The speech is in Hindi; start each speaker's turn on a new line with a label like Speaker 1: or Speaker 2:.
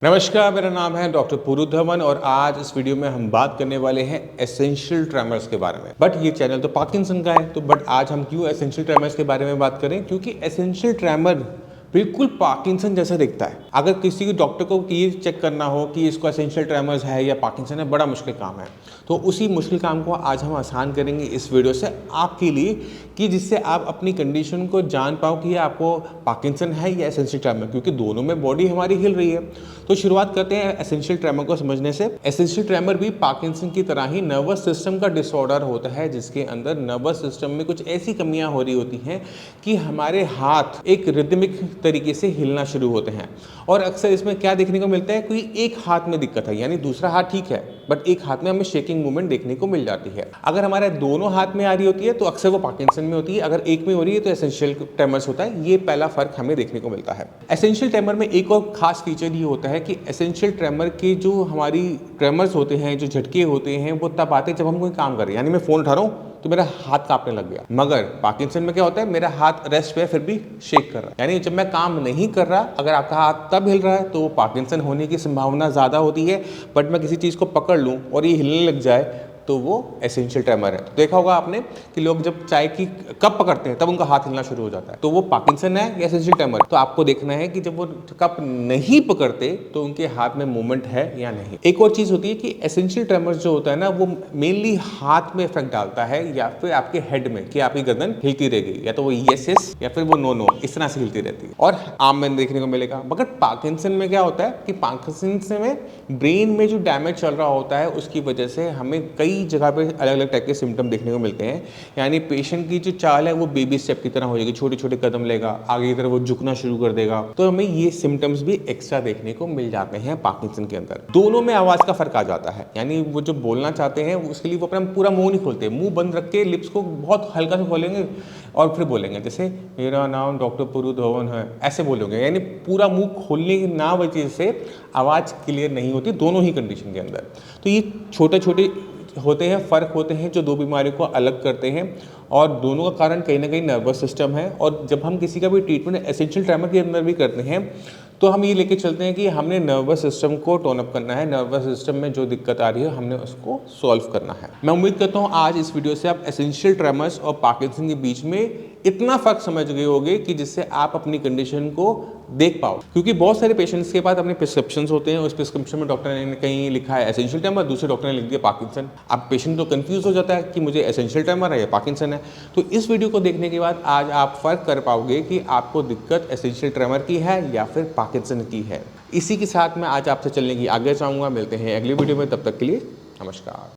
Speaker 1: नमस्कार, मेरा नाम है डॉक्टर पुरु धवन और आज इस वीडियो में हम बात करने वाले हैं एसेंशियल ट्रेमर्स के बारे में। बट ये चैनल तो पार्किंसन का है, तो बट आज हम क्यों एसेंशियल ट्रेमर्स के बारे में बात करें, क्योंकि एसेंशियल ट्रेमर बिल्कुल पार्किंसन जैसा दिखता है। अगर किसी के डॉक्टर को ये चेक करना हो कि इसको एसेंशियल ट्रेमर्स है या पार्किंसन है, बड़ा मुश्किल काम है। तो उसी मुश्किल काम को आज हम आसान करेंगे इस वीडियो से आपके लिए, कि जिससे आप अपनी कंडीशन को जान पाओ कि आपको पार्किंसन है या एसेंशियल ट्रेमर, क्योंकि दोनों में बॉडी हमारी हिल रही है। तो शुरुआत करते हैं एसेंशियल ट्रेमर को समझने से। एसेंशियल ट्रेमर भी पार्किंसन की तरह ही नर्वस सिस्टम का डिसऑर्डर होता है, जिसके अंदर नर्वस सिस्टम में कुछ ऐसी कमियां हो रही होती हैं कि हमारे हाथ एक रिदमिक तरीके से हिलना शुरू होते हैं। और अक्सर इसमें क्या देखने को मिलता है, कोई एक हाथ में दिक्कत है, यानी दूसरा हाथ ठीक है बट एक हाथ में हमें शेकिंग मूवमेंट देखने को मिल जाती है। अगर हमारे दोनों हाथ में आ रही होती है तो अक्सर वो पार्किंसन में होती है, अगर एक में हो रही है तो एसेंशियल ट्रेमर्स होता है। ये पहला फर्क हमें देखने को मिलता है। एसेंशियल ट्रेमर में एक और खास फीचर ये होता है कि एसेंशियल ट्रेमर के जो हमारी ट्रेमर्स होते हैं, जो झटके होते हैं, वो तब आते हैं जब हम कोई काम कर रहे हैं। यानी मैं फोन उठा रहा हूँ तो मेरा हाथ कांपने लग गया। मगर पार्किंसन में क्या होता है, मेरा हाथ रेस्ट पे फिर भी शेक कर रहा है। यानी जब मैं काम नहीं कर रहा, अगर आपका हाथ तब हिल रहा है तो पार्किंसन होने की संभावना ज़्यादा होती है। बट मैं किसी चीज़ को पकड़ लूँ और ये हिलने लग जाए तो वो एसेंशियल ट्रेमर है। तो देखा होगा आपने कि लोग जब चाय की कप पकड़ते हैं तब उनका हाथ हिलना शुरू हो जाता है, तो वो पार्किंसन है या एसेंशियल ट्रेमर। तो आपको देखना है कि जब वो कप नहीं पकड़ते तो उनके हाथ में मूवमेंट है या नहीं। एक और चीज़ होती है कि एसेंशियल ट्रेमर जो होता है ना, वो मेनली हाथ में इफेक्ट डालता है या फिर आपके हेड में, कि आपकी गर्दन हिलती रहेगी, या तो वो यस यस या फिर वो नो नो, इस तरह से हिलती रहती है और आम में देखने को मिलेगा। मगर पार्किंसन में क्या होता है कि पार्किंसन में ब्रेन में जो डैमेज चल रहा होता है उसकी वजह से हमें कई जगह पे अलग अलग टाइप के सिम्टम देखने को मिलते हैं। यानी पेशेंट की जो चाल है वो बेबी स्टेप की तरह हो जाएगी, छोटे छोटे कदम लेगा, आगे की तरफ वो झुकना शुरू कर देगा। तो हमें ये सिम्टम्स भी एक्स्ट्रा देखने को मिल जाते हैं पार्किंसन के अंदर। दोनों में आवाज़ का फर्क आ जाता है, यानी वो जो बोलना चाहते हैं उसके लिए वो अपना पूरा मुंह नहीं खोलते, मुंह बंद रख के लिप्स को बहुत हल्का से खोलेंगे और फिर बोलेंगे, जैसे मेरा नाम डॉक्टर पुरु धवन है, ऐसे बोलोगे। यानी पूरा मुंह खोलने की ना वजह से आवाज़ क्लियर नहीं होती दोनों ही कंडीशन के अंदर। तो ये छोटे छोटे होते हैं, फ़र्क होते हैं जो दो बीमारियों को अलग करते हैं, और दोनों का कारण कहीं ना कहीं नर्वस सिस्टम है। और जब हम किसी का भी ट्रीटमेंट एसेंशियल ट्रेमर के अंदर भी करते हैं तो हम ये लेके चलते हैं कि हमने नर्वस सिस्टम को टोन अप करना है, नर्वस सिस्टम में जो दिक्कत आ रही है हमने उसको सॉल्व करना है। मैं उम्मीद करता हूँ आज इस वीडियो से आप एसेंशियल ट्रेमर्स और पार्किंसन के बीच में इतना फर्क समझ गए होंगे कि जिससे आप अपनी कंडीशन को देख पाओ। क्योंकि बहुत सारे पेशेंट्स के पास अपने प्रिस्क्रिप्शंस होते हैं, उस प्रिस्क्रिप्शन में डॉक्टर ने कहीं लिखा है एसेंशियल ट्रेमर, दूसरे डॉक्टर ने लिख दिया पार्किंसन। अब पेशेंट तो कंफ्यूज हो जाता है कि मुझे एसेंशियल ट्रेमर है या पार्किंसन है। तो इस वीडियो को देखने के बाद आज आप फर्क कर पाओगे कि आपको दिक्कत एसेंशियल ट्रेमर की है या फिर पार्किंसन की है। इसी के साथ मैं आज आपसे चलने की आगे चाहूँगा। मिलते हैं अगली वीडियो में, तब तक के लिए नमस्कार।